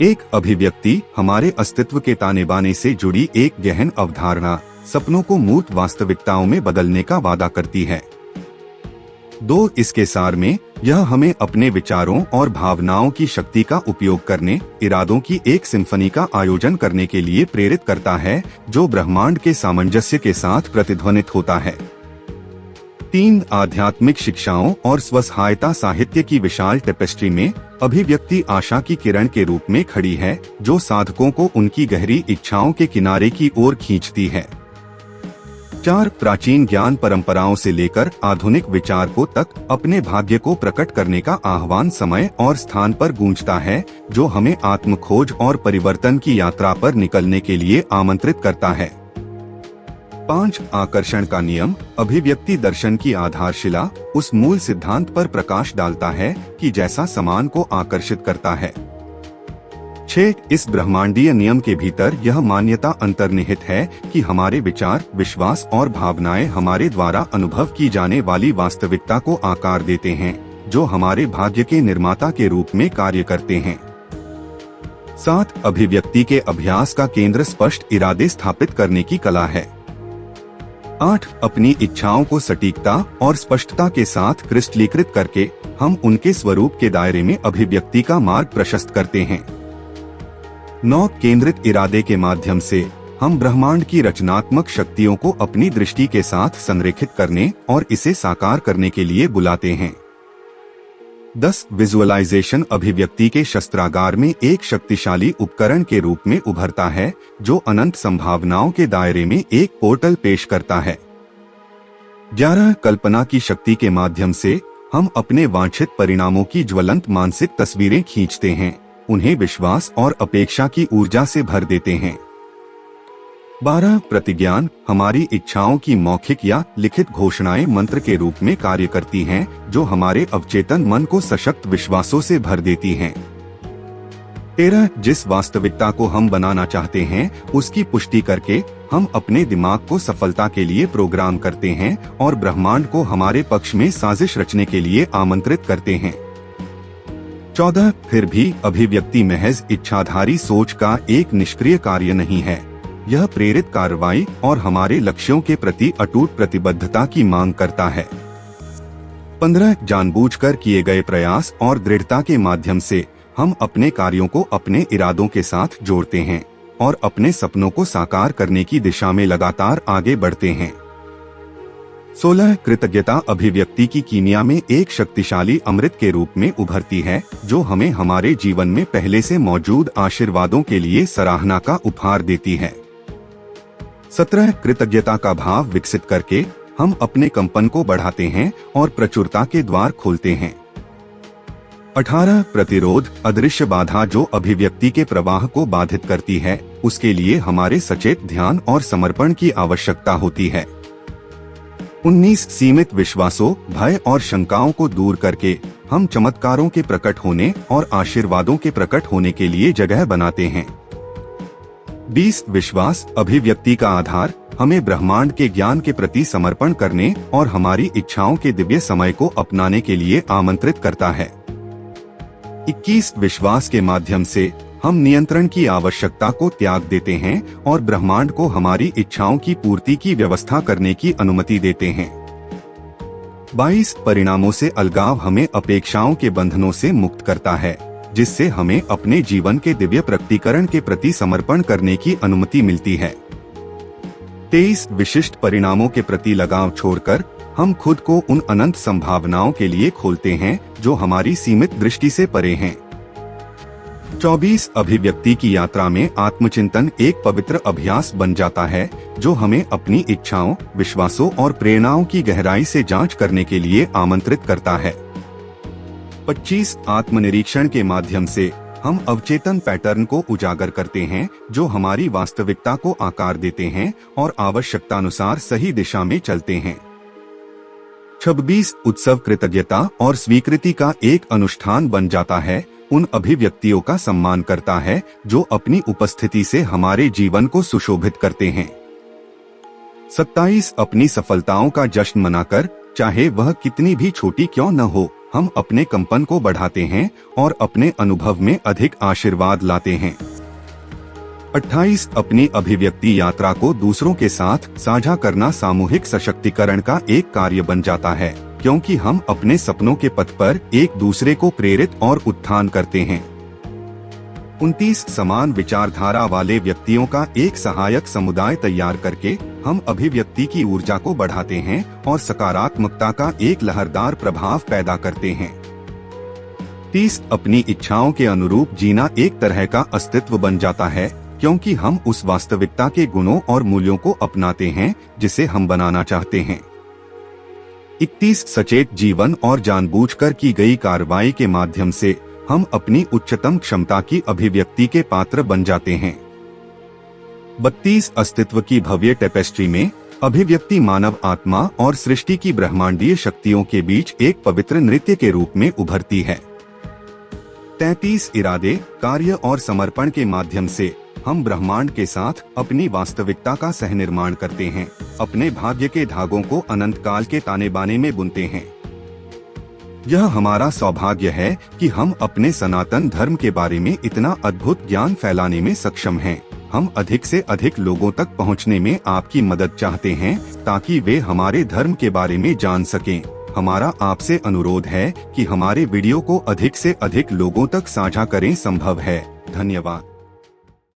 एक अभिव्यक्ति हमारे अस्तित्व के ताने बाने से जुड़ी एक गहन अवधारणा सपनों को मूर्त वास्तविकताओं में बदलने का वादा करती है। 2 इसके सार में यह हमें अपने विचारों और भावनाओं की शक्ति का उपयोग करने, इरादों की एक सिम्फनी का आयोजन करने के लिए प्रेरित करता है जो ब्रह्मांड के सामंजस्य के साथ प्रतिध्वनित होता है। 3 आध्यात्मिक शिक्षाओं और स्वसहायता साहित्य की विशाल टेपेस्ट्री में अभिव्यक्ति आशा की किरण के रूप में खड़ी है जो साधकों को उनकी गहरी इच्छाओं के किनारे की ओर खींचती है। 4 प्राचीन ज्ञान परंपराओं से लेकर आधुनिक विचार को तक अपने भाग्य को प्रकट करने का आह्वान समय और स्थान पर गूंजता है जो हमें आत्मखोज और परिवर्तन की यात्रा पर निकलने के लिए आमंत्रित करता है। 5 आकर्षण का नियम अभिव्यक्ति दर्शन की आधारशिला उस मूल सिद्धांत पर प्रकाश डालता है कि जैसा समान को आकर्षित करता है। 6 इस ब्रह्मांडीय नियम के भीतर यह मान्यता अंतर्निहित है कि हमारे विचार, विश्वास और भावनाएं हमारे द्वारा अनुभव की जाने वाली वास्तविकता को आकार देते हैं जो हमारे भाग्य के निर्माता के रूप में कार्य करते हैं। 7 अभिव्यक्ति के अभ्यास का केंद्र स्पष्ट इरादे स्थापित करने की कला है। 8 अपनी इच्छाओं को सटीकता और स्पष्टता के साथ क्रिस्टलीकृत करके हम उनके स्वरूप के दायरे में अभिव्यक्ति का मार्ग प्रशस्त करते हैं। 9 केंद्रित इरादे के माध्यम से हम ब्रह्मांड की रचनात्मक शक्तियों को अपनी दृष्टि के साथ संरेखित करने और इसे साकार करने के लिए बुलाते हैं। 10 विजुअलाइजेशन अभिव्यक्ति के शस्त्रागार में एक शक्तिशाली उपकरण के रूप में उभरता है जो अनंत संभावनाओं के दायरे में एक पोर्टल पेश करता है। 11 कल्पना की शक्ति के माध्यम से हम अपने वांछित परिणामों की ज्वलंत मानसिक तस्वीरें खींचते हैं, उन्हें विश्वास और अपेक्षा की ऊर्जा से भर देते हैं। 12 प्रतिज्ञान हमारी इच्छाओं की मौखिक या लिखित घोषणाएं मंत्र के रूप में कार्य करती हैं जो हमारे अवचेतन मन को सशक्त विश्वासों से भर देती हैं। 13 जिस वास्तविकता को हम बनाना चाहते हैं उसकी पुष्टि करके हम अपने दिमाग को सफलता के लिए प्रोग्राम करते हैं और ब्रह्मांड को हमारे पक्ष में साजिश रचने के लिए आमंत्रित करते हैं। 14 फिर भी अभिव्यक्ति महज इच्छाधारी सोच का एक निष्क्रिय कार्य नहीं है, यह प्रेरित कार्रवाई और हमारे लक्ष्यों के प्रति अटूट प्रतिबद्धता की मांग करता है। 15 जानबूझकर किए गए प्रयास और दृढ़ता के माध्यम से हम अपने कार्यों को अपने इरादों के साथ जोड़ते हैं और अपने सपनों को साकार करने की दिशा में लगातार आगे बढ़ते हैं। 16 कृतज्ञता अभिव्यक्ति की कीमिया में एक शक्तिशाली अमृत के रूप में उभरती है जो हमें हमारे जीवन में पहले से मौजूद आशीर्वादों के लिए सराहना का उपहार देती है। 17 कृतज्ञता का भाव विकसित करके हम अपने कंपन को बढ़ाते हैं और प्रचुरता के द्वार खोलते हैं। 18 प्रतिरोध अदृश्य बाधा जो अभिव्यक्ति के प्रवाह को बाधित करती है, उसके लिए हमारे सचेत ध्यान और समर्पण की आवश्यकता होती है। 19 सीमित विश्वासों, भय और शंकाओं को दूर करके हम चमत्कारों के प्रकट होने और आशीर्वादों के प्रकट होने के लिए जगह बनाते हैं। 20 विश्वास अभिव्यक्ति का आधार हमें ब्रह्मांड के ज्ञान के प्रति समर्पण करने और हमारी इच्छाओं के दिव्य समय को अपनाने के लिए आमंत्रित करता है। 21 विश्वास के माध्यम से हम नियंत्रण की आवश्यकता को त्याग देते हैं और ब्रह्मांड को हमारी इच्छाओं की पूर्ति की व्यवस्था करने की अनुमति देते हैं। 22 परिणामों से अलगाव हमें अपेक्षाओं के बंधनों से मुक्त करता है जिससे हमें अपने जीवन के दिव्य प्रकटीकरण के प्रति समर्पण करने की अनुमति मिलती है। 23 विशिष्ट परिणामों के प्रति लगाव छोड़कर हम खुद को उन अनंत संभावनाओं के लिए खोलते हैं जो हमारी सीमित दृष्टि से परे हैं। 24 अभिव्यक्ति की यात्रा में आत्मचिंतन एक पवित्र अभ्यास बन जाता है जो हमें अपनी इच्छाओं, विश्वासों और प्रेरणाओं की गहराई से जांच करने के लिए आमंत्रित करता है। 25 आत्मनिरीक्षण के माध्यम से हम अवचेतन पैटर्न को उजागर करते हैं जो हमारी वास्तविकता को आकार देते हैं और आवश्यकतानुसार सही दिशा में चलते हैं। 26 उत्सव कृतज्ञता और स्वीकृति का एक अनुष्ठान बन जाता है, उन अभिव्यक्तियों का सम्मान करता है जो अपनी उपस्थिति से हमारे जीवन को सुशोभित करते हैं। 27 अपनी सफलताओं का जश्न मनाकर, चाहे वह कितनी भी छोटी क्यों न हो, हम अपने कंपन को बढ़ाते हैं और अपने अनुभव में अधिक आशीर्वाद लाते हैं। 28 अपनी अभिव्यक्ति यात्रा को दूसरों के साथ साझा करना सामूहिक सशक्तिकरण का एक कार्य बन जाता है, क्योंकि हम अपने सपनों के पथ पर एक दूसरे को प्रेरित और उत्थान करते हैं। 29 समान विचारधारा वाले व्यक्तियों का एक सहायक समुदाय तैयार करके हम अभिव्यक्ति की ऊर्जा को बढ़ाते हैं और सकारात्मकता का एक लहरदार प्रभाव पैदा करते हैं। 30 अपनी इच्छाओं के अनुरूप जीना एक तरह का अस्तित्व बन जाता है, क्योंकि हम उस वास्तविकता के गुणों और मूल्यों को अपनाते हैं जिसे हम बनाना चाहते हैं। 31 सचेत जीवन और जानबूझकर की गई कार्रवाई के माध्यम से हम अपनी उच्चतम क्षमता की अभिव्यक्ति के पात्र बन जाते हैं। 32 अस्तित्व की भव्य टेपेस्ट्री में अभिव्यक्ति मानव आत्मा और सृष्टि की ब्रह्मांडीय शक्तियों के बीच एक पवित्र नृत्य के रूप में उभरती है। 33 इरादे, कार्य और समर्पण के माध्यम से हम ब्रह्मांड के साथ अपनी वास्तविकता का सहनिर्माण करते हैं, अपने भाग्य के धागों को अनंत काल के ताने बाने में बुनते हैं। यह हमारा सौभाग्य है कि हम अपने सनातन धर्म के बारे में इतना अद्भुत ज्ञान फैलाने में सक्षम हैं। हम अधिक से अधिक लोगों तक पहुंचने में आपकी मदद चाहते हैं ताकि वे हमारे धर्म के बारे में जान सकें। हमारा आपसे अनुरोध है कि हमारे वीडियो को अधिक से अधिक लोगों तक साझा करें। संभव है। धन्यवाद।